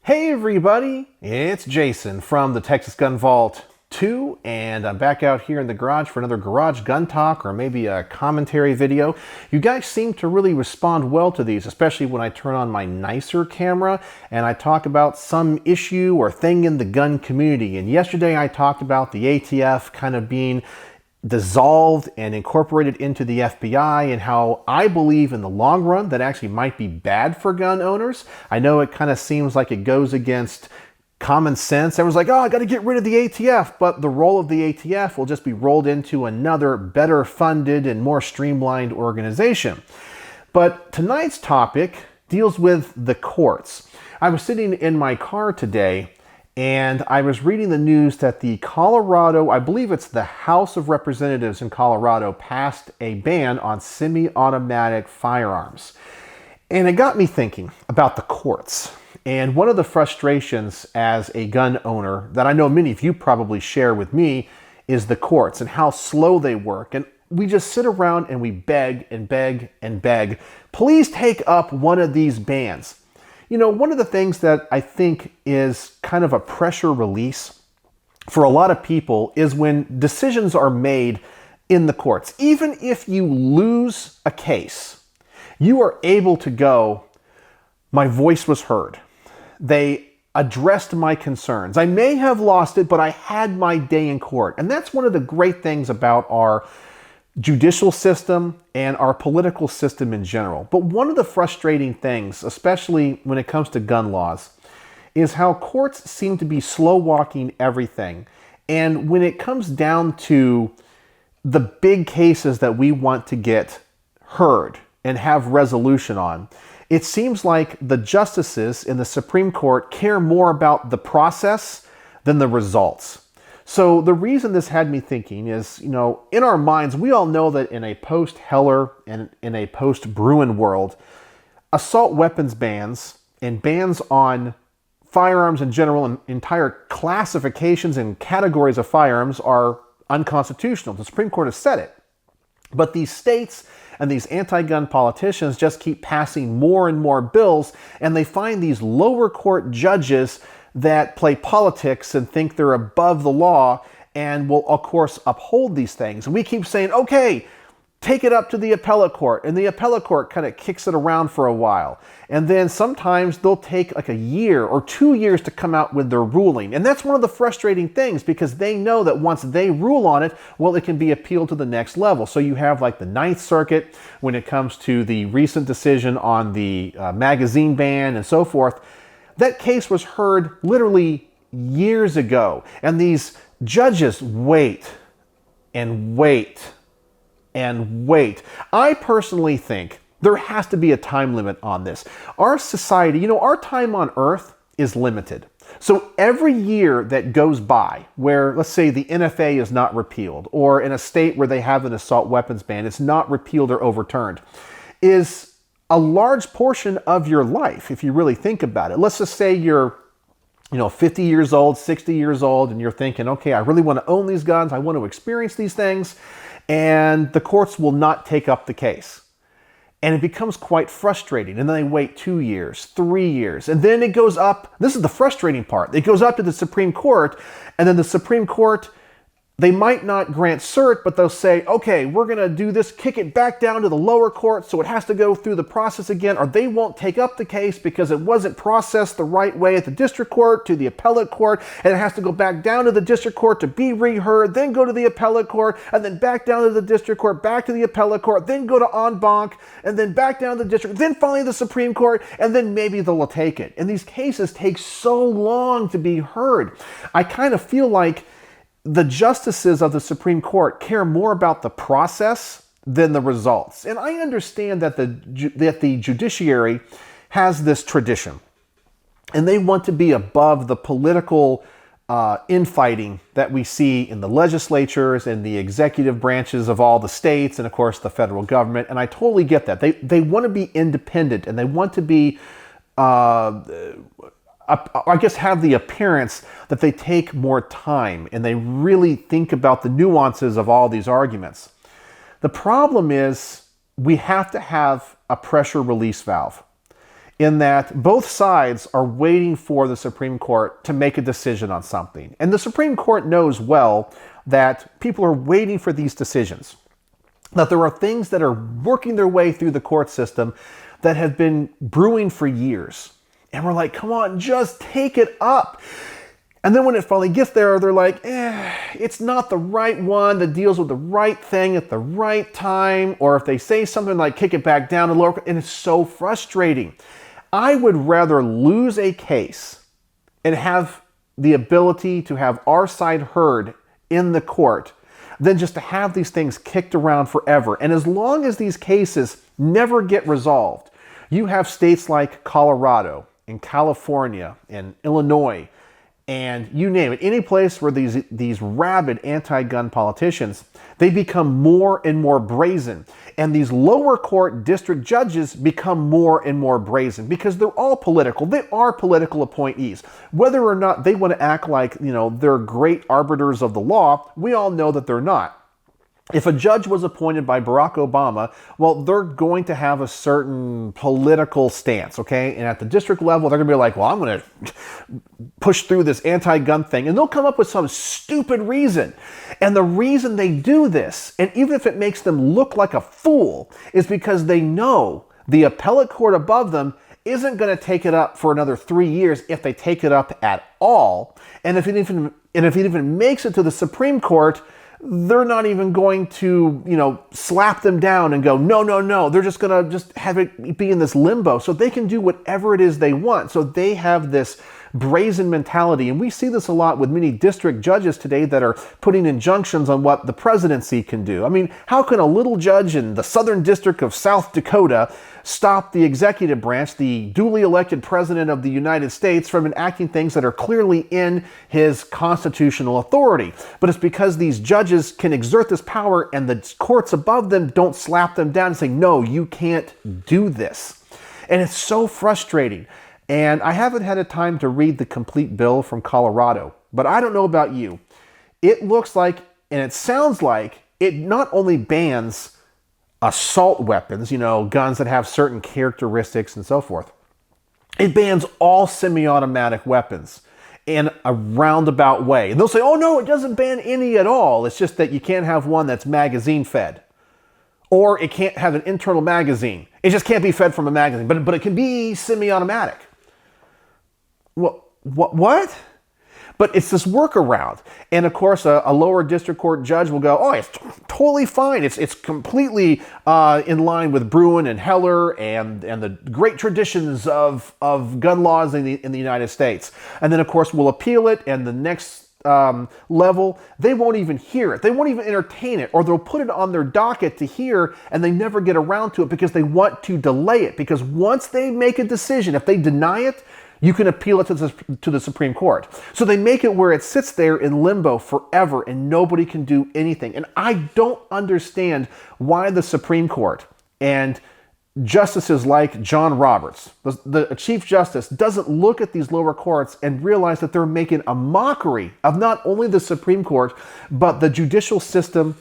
Hey everybody, it's Jason from the Texas Gun Vault 2, and I'm back out here in the garage for another garage gun talk or maybe a commentary video. You guys seem to really respond well to these, especially when I turn on my nicer camera and I talk about some issue or thing in the gun community. And yesterday I talked about the ATF kind of being dissolved and incorporated into the FBI, and how I believe in the long run that actually might be bad for gun owners. I know it kind of seems like it goes against common sense. Everyone's like, oh, I got to get rid of the ATF, but the role of the ATF will just be rolled into another better funded and more streamlined organization. But tonight's topic deals with the courts. I was sitting in my car today and I was reading the news that the Colorado, I believe it's the House of Representatives in Colorado, passed a ban on semi-automatic firearms. And it got me thinking about the courts. And one of the frustrations as a gun owner that I know many of you probably share with me is the courts and how slow they work. And we just sit around and we beg and beg and beg. Please take up one of these bans. You know, one of the things that I think is kind of a pressure release for a lot of people is when decisions are made in the courts. Even if you lose a case, you are able to go, my voice was heard. They addressed my concerns. I may have lost it, but I had my day in court. And that's one of the great things about our judicial system and our political system in general. But one of the frustrating things, especially when it comes to gun laws, is how courts seem to be slow walking everything. And when it comes down to the big cases that we want to get heard and have resolution on, it seems like the justices in the Supreme Court care more about the process than the results. So the reason this had me thinking is, you know, in our minds, we all know that in a post-Heller and in a post-Bruin world, assault weapons bans and bans on firearms in general and entire classifications and categories of firearms are unconstitutional. The Supreme Court has said it. But these states and these anti-gun politicians just keep passing more and more bills, and they find these lower court judges that play politics and think they're above the law and will, of course, uphold these things. And we keep saying, okay, take it up to the appellate court. And the appellate court kind of kicks it around for a while. And then sometimes they'll take like a year or 2 years to come out with their ruling. And that's one of the frustrating things, because they know that once they rule on it, well, it can be appealed to the next level. So you have like the Ninth Circuit when it comes to the recent decision on the magazine ban and so forth. That case was heard literally years ago, and these judges wait and wait and wait. I personally think there has to be a time limit on this. Our society, you know, our time on earth is limited. So every year that goes by where, let's say, the NFA is not repealed, or in a state where they have an assault weapons ban, it's not repealed or overturned, is a large portion of your life, if you really think about it. Let's just say you're, 50 years old, 60 years old, and you're thinking, okay, I really want to own these guns, I want to experience these things, and the courts will not take up the case. And it becomes quite frustrating. And then they wait 2 years, 3 years, and then it goes up. This is the frustrating part. It goes up to the Supreme Court, and then the Supreme Court, they might not grant cert, but they'll say, okay, we're going to do this, kick it back down to the lower court, so it has to go through the process again, or they won't take up the case because it wasn't processed the right way at the district court to the appellate court, and it has to go back down to the district court to be reheard, then go to the appellate court, and then back down to the district court, back to the appellate court, then go to en banc, and then back down to the district, then finally the Supreme Court, and then maybe they'll take it. And these cases take so long to be heard. I kind of feel like the justices of the Supreme Court care more about the process than the results. And I understand that the judiciary has this tradition, and they want to be above the political infighting that we see in the legislatures and the executive branches of all the states and, of course, the federal government. And I totally get that. They want to be independent, and they want to be I guess have the appearance that they take more time and they really think about the nuances of all these arguments. The problem is we have to have a pressure release valve. in that both sides are waiting for the Supreme Court to make a decision on something. And the Supreme Court knows well that people are waiting for these decisions, that there are things that are working their way through the court system that have been brewing for years. And we're like, come on, just take it up. And then when it finally gets there, they're like, it's not the right one that deals with the right thing at the right time. Or if they say something like kick it back down to lower, and it's so frustrating. I would rather lose a case and have the ability to have our side heard in the court than just to have these things kicked around forever. And as long as these cases never get resolved, you have states like Colorado and California and Illinois and you name it, any place where these rabid anti-gun politicians, they become more and more brazen. And these lower court district judges become more and more brazen because they're all political. They are political appointees. Whether or not they want to act like, they're great arbiters of the law, we all know that they're not. If a judge was appointed by Barack Obama, well, they're going to have a certain political stance, okay? And at the district level, they're going to be like, well, I'm going to push through this anti-gun thing. And they'll come up with some stupid reason. And the reason they do this, and even if it makes them look like a fool, is because they know the appellate court above them isn't going to take it up for another 3 years if they take it up at all. And if it even makes it to the Supreme Court, they're not even going to, slap them down and go, no. They're just going to have it be in this limbo so they can do whatever it is they want. So they have this brazen mentality. And we see this a lot with many district judges today that are putting injunctions on what the presidency can do. I mean, how can a little judge in the Southern District of South Dakota stop the executive branch, the duly elected president of the United States, from enacting things that are clearly in his constitutional authority? But it's because these judges can exert this power and the courts above them don't slap them down and say, no, you can't do this. And it's so frustrating. And I haven't had a time to read the complete bill from Colorado, but I don't know about you. It looks like, and it sounds like, it not only bans assault weapons, guns that have certain characteristics and so forth. It bans all semi-automatic weapons in a roundabout way. And they'll say, oh no, it doesn't ban any at all. It's just that you can't have one that's magazine fed. Or it can't have an internal magazine. It just can't be fed from a magazine, but it can be semi-automatic. Well, what? But it's this workaround. And of course, a lower district court judge will go, oh, it's totally fine. It's completely in line with Bruin and Heller and the great traditions of gun laws in the United States. And then, of course, we'll appeal it, and the next level, they won't even hear it. They won't even entertain it, or they'll put it on their docket to hear, and they never get around to it because they want to delay it. Because once they make a decision, if they deny it, you can appeal it to the Supreme Court. So they make it where it sits there in limbo forever and nobody can do anything. And I don't understand why the Supreme Court and justices like John Roberts, the Chief Justice, doesn't look at these lower courts and realize that they're making a mockery of not only the Supreme Court, but the judicial system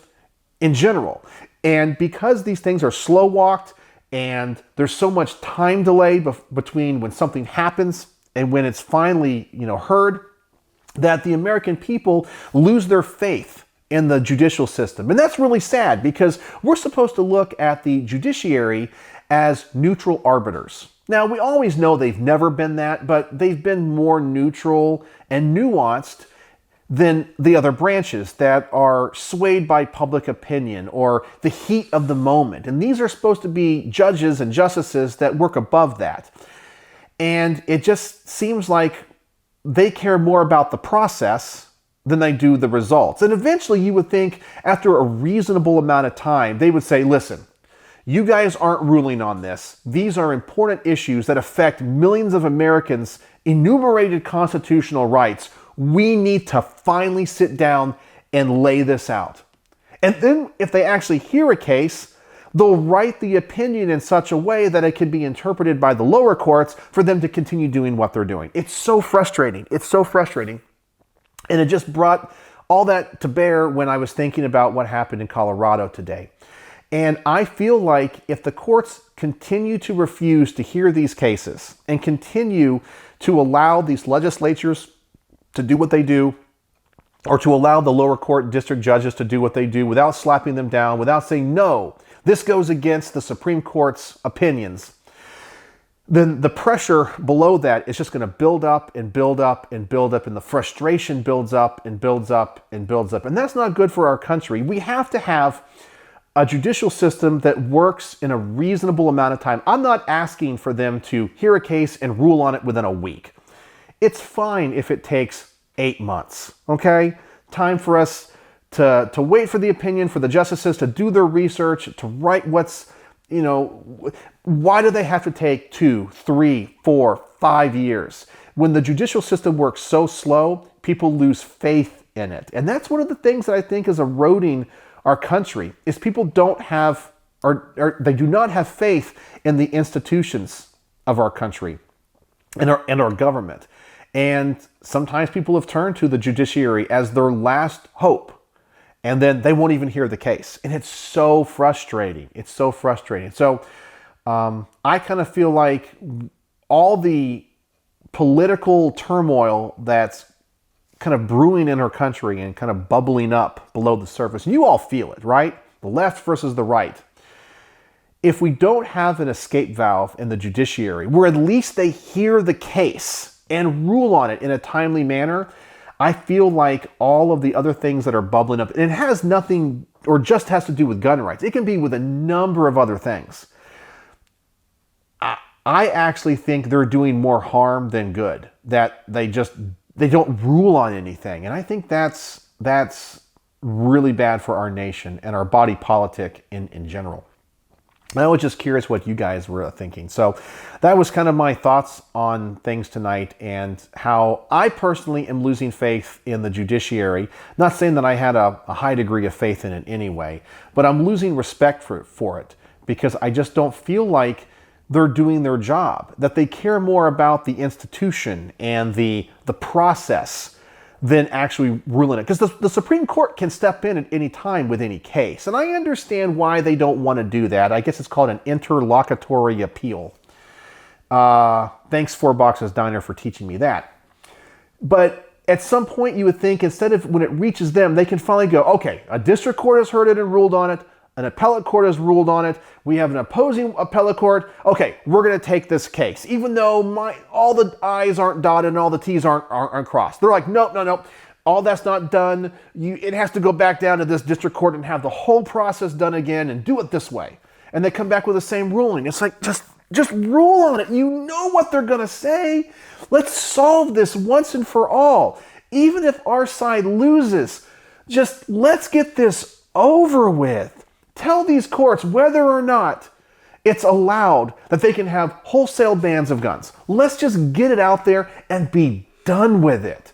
in general. And because these things are slow-walked, and there's so much time delay between when something happens and when it's finally, heard, that the American people lose their faith in the judicial system. And that's really sad because we're supposed to look at the judiciary as neutral arbiters. Now, we always know they've never been that, but they've been more neutral and nuanced than the other branches that are swayed by public opinion or the heat of the moment. And these are supposed to be judges and justices that work above that. And it just seems like they care more about the process than they do the results. And eventually you would think after a reasonable amount of time, they would say, listen, you guys aren't ruling on this. These are important issues that affect millions of Americans' enumerated constitutional rights. We need to finally sit down and lay this out. And then if they actually hear a case, they'll write the opinion in such a way that it can be interpreted by the lower courts for them to continue doing what they're doing. It's so frustrating. It's so frustrating. And it just brought all that to bear when I was thinking about what happened in Colorado today. And I feel like if the courts continue to refuse to hear these cases and continue to allow these legislatures to do what they do, or to allow the lower court district judges to do what they do without slapping them down, without saying, no, this goes against the Supreme Court's opinions, then the pressure below that is just going to build up and build up and build up, and the frustration builds up and builds up and builds up. And that's not good for our country. We have to have a judicial system that works in a reasonable amount of time. I'm not asking for them to hear a case and rule on it within a week. It's fine if it takes 8 months, okay? Time for us to wait for the opinion, for the justices to do their research, to write what's, why do they have to take 2, 3, 4, 5 years? When the judicial system works so slow, people lose faith in it. And that's one of the things that I think is eroding our country, is people don't have, or they do not have faith in the institutions of our country and our government. And sometimes people have turned to the judiciary as their last hope, and then they won't even hear the case. And it's so frustrating. It's so frustrating. So I kind of feel like all the political turmoil that's kind of brewing in our country and kind of bubbling up below the surface, and you all feel it, right? The left versus the right. If we don't have an escape valve in the judiciary, where at least they hear the case and rule on it in a timely manner, I feel like all of the other things that are bubbling up, and it has nothing, or just has to do with gun rights. It can be with a number of other things. I actually think they're doing more harm than good, that they don't rule on anything. And I think that's really bad for our nation and our body politic in general. I was just curious what you guys were thinking. So that was kind of my thoughts on things tonight, and how I personally am losing faith in the judiciary. Not saying that I had a high degree of faith in it anyway, but I'm losing respect for it, because I just don't feel like they're doing their job, that they care more about the institution and the process than actually ruling it. Because the Supreme Court can step in at any time with any case. And I understand why they don't want to do that. I guess it's called an interlocutory appeal. Thanks, Four Boxes Diner, for teaching me that. But at some point you would think, instead of when it reaches them, they can finally go, okay, a district court has heard it and ruled on it. An appellate court has ruled on it. We have an opposing appellate court. Okay, we're going to take this case, even though all the I's aren't dotted and all the T's aren't crossed. They're like, nope, all that's not done. It has to go back down to this district court and have the whole process done again and do it this way. And they come back with the same ruling. It's like, just rule on it. You know what they're going to say. Let's solve this once and for all. Even if our side loses, just let's get this over with. Tell these courts whether or not it's allowed that they can have wholesale bans of guns. Let's just get it out there and be done with it.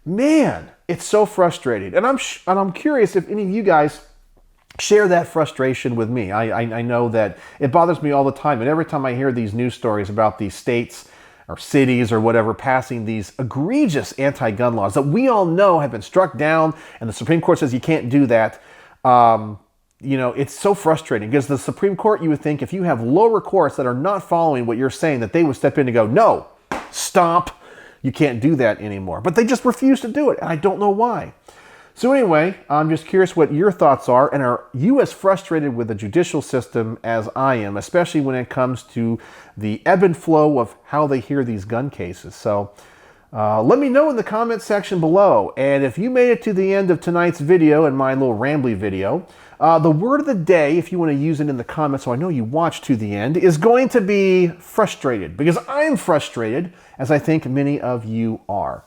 Man, it's so frustrating. And I'm curious if any of you guys share that frustration with me. I know that it bothers me all the time. And every time I hear these news stories about these states or cities or whatever passing these egregious anti-gun laws that we all know have been struck down, and the Supreme Court says you can't do that, it's so frustrating, because the Supreme Court, you would think, if you have lower courts that are not following what you're saying, that they would step in and go, no, stop, you can't do that anymore. But they just refuse to do it, and I don't know why. So anyway, I'm just curious what your thoughts are, and are you as frustrated with the judicial system as I am, especially when it comes to the ebb and flow of how they hear these gun cases? So let me know in the comment section below. And if you made it to the end of tonight's video and my little rambly video, the word of the day, if you want to use it in the comments so I know you watched to the end, is going to be frustrated, because I'm frustrated, as I think many of you are.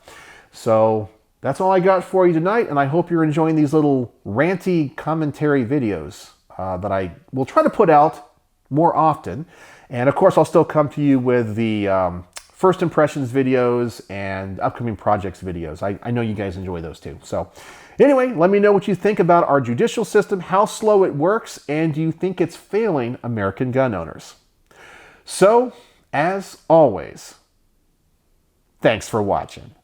So that's all I got for you tonight, and I hope you're enjoying these little ranty commentary videos that I will try to put out more often. And of course, I'll still come to you with the first impressions videos and upcoming projects videos. I know you guys enjoy those too. So anyway, let me know what you think about our judicial system, how slow it works, and do you think it's failing American gun owners? So, as always, thanks for watching.